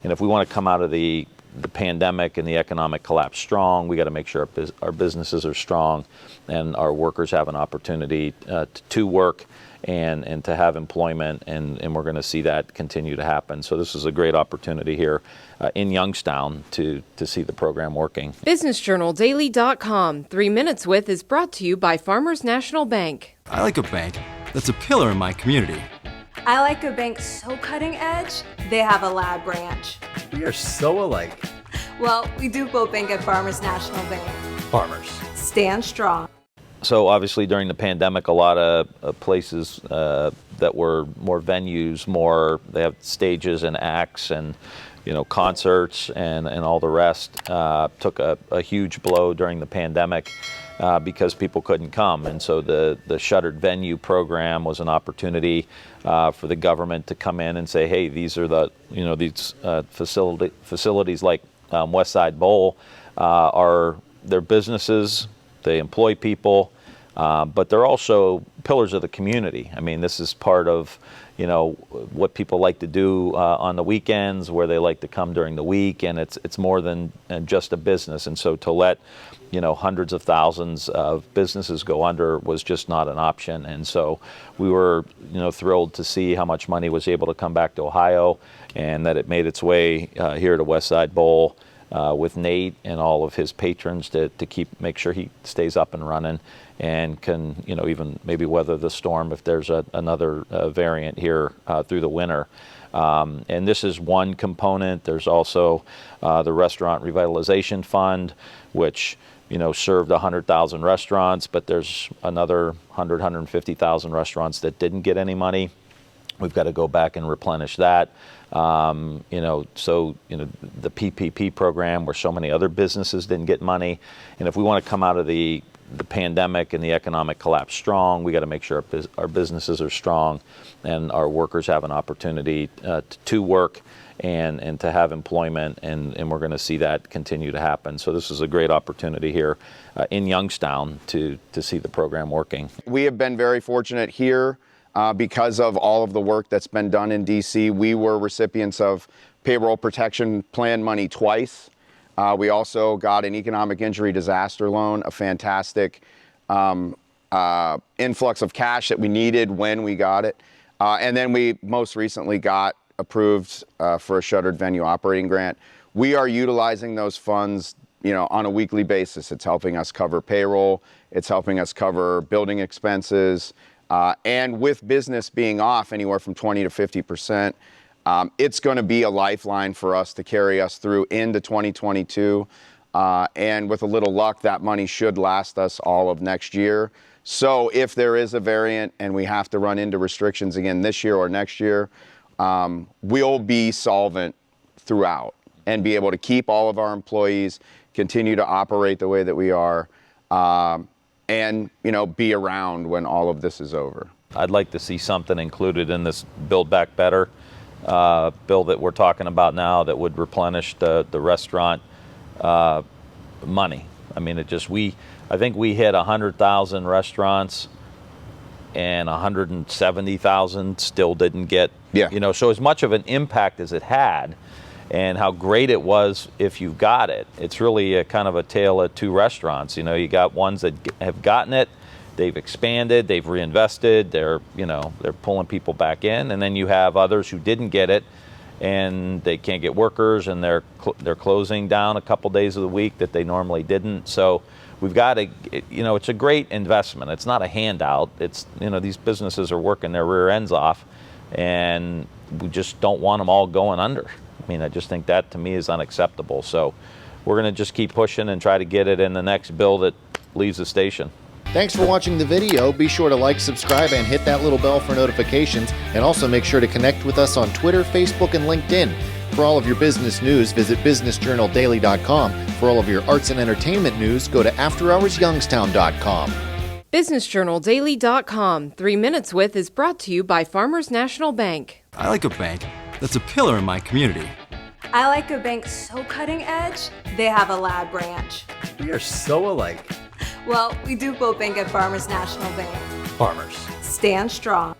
And if we want to come out of the pandemic and the economic collapse strong, we got to make sure our businesses are strong and our workers have an opportunity to work and to have employment, and we're going to see that continue to happen. So this is a great opportunity here in Youngstown to see the program working. BusinessJournalDaily.com. 3 Minutes With is brought to you by Farmers National Bank. I like a bank that's a pillar in my community. I like a bank so cutting edge, they have a lab branch. We are so alike. Well, we do both bank at Farmers National Bank. Farmers. Stand strong. So obviously during the pandemic, a lot of places that were more venues, they have stages and acts and concerts and all the rest took a huge blow during the pandemic because people couldn't come. And so the shuttered venue program was an opportunity for the government to come in and say, hey, these are these facilities like Westside Bowl they're businesses, they employ people, but they're also pillars of the community. I mean, this is part of what people like to do on the weekends, where they like to come during the week, and it's more than just a business. And so to let hundreds of thousands of businesses go under was just not an option. And so we were thrilled to see how much money was able to come back to Ohio, and that it made its way here to Westside Bowl with Nate and all of his patrons to make sure he stays up and running and can even maybe weather the storm if there's another variant here through the winter. And this is one component. There's also the Restaurant Revitalization Fund, which served 100,000 restaurants, but there's another 150,000 restaurants that didn't get any money. We've got to go back and replenish that. So the PPP program, where so many other businesses didn't get money. And if we want to come out of the pandemic and the economic collapse strong, we got to make sure our businesses are strong and our workers have an opportunity to work and to have employment, and we're going to see that continue to happen. So this is a great opportunity here in Youngstown to see the program working. We have been very fortunate here because of all of the work that's been done in DC. We were recipients of payroll protection plan money twice. We also got an economic injury disaster loan, a fantastic influx of cash that we needed when we got it. And then we most recently got approved for a shuttered venue operating grant. We are utilizing those funds, on a weekly basis. It's helping us cover payroll. It's helping us cover building expenses. And with business being off anywhere from 20 to 50%, it's going to be a lifeline for us to carry us through into 2022. And with a little luck, that money should last us all of next year. So if there is a variant and we have to run into restrictions again this year or next year, we'll be solvent throughout and be able to keep all of our employees, continue to operate the way that we are, and be around when all of this is over. I'd like to see something included in this Build Back Better bill that we're talking about now that would replenish the restaurant money. I mean, I think we hit 100,000 restaurants and 170,000 still didn't get, so as much of an impact as it had and how great it was if you got it. It's really a kind of a tale of two restaurants. You got ones that have gotten it, they've expanded, they've reinvested, they're pulling people back in, and then you have others who didn't get it and they can't get workers and they're closing down a couple days of the week that they normally didn't. So we've got to, it's a great investment. It's not a handout. It's, these businesses are working their rear ends off, and we just don't want them all going under. I mean, I just think that to me is unacceptable. So we're going to just keep pushing and try to get it in the next bill that leaves the station. Thanks for watching the video. Be sure to like, subscribe, and hit that little bell for notifications. And also make sure to connect with us on Twitter, Facebook, and LinkedIn. For all of your business news, visit BusinessJournalDaily.com. For all of your arts and entertainment news, go to AfterHoursYoungstown.com. BusinessJournalDaily.com. 3 Minutes With is brought to you by Farmers National Bank. I like a bank that's a pillar in my community. I like a bank so cutting edge, they have a lab branch. We are so alike. Well, we do both bank at Farmers National Bank. Farmers. Stand strong.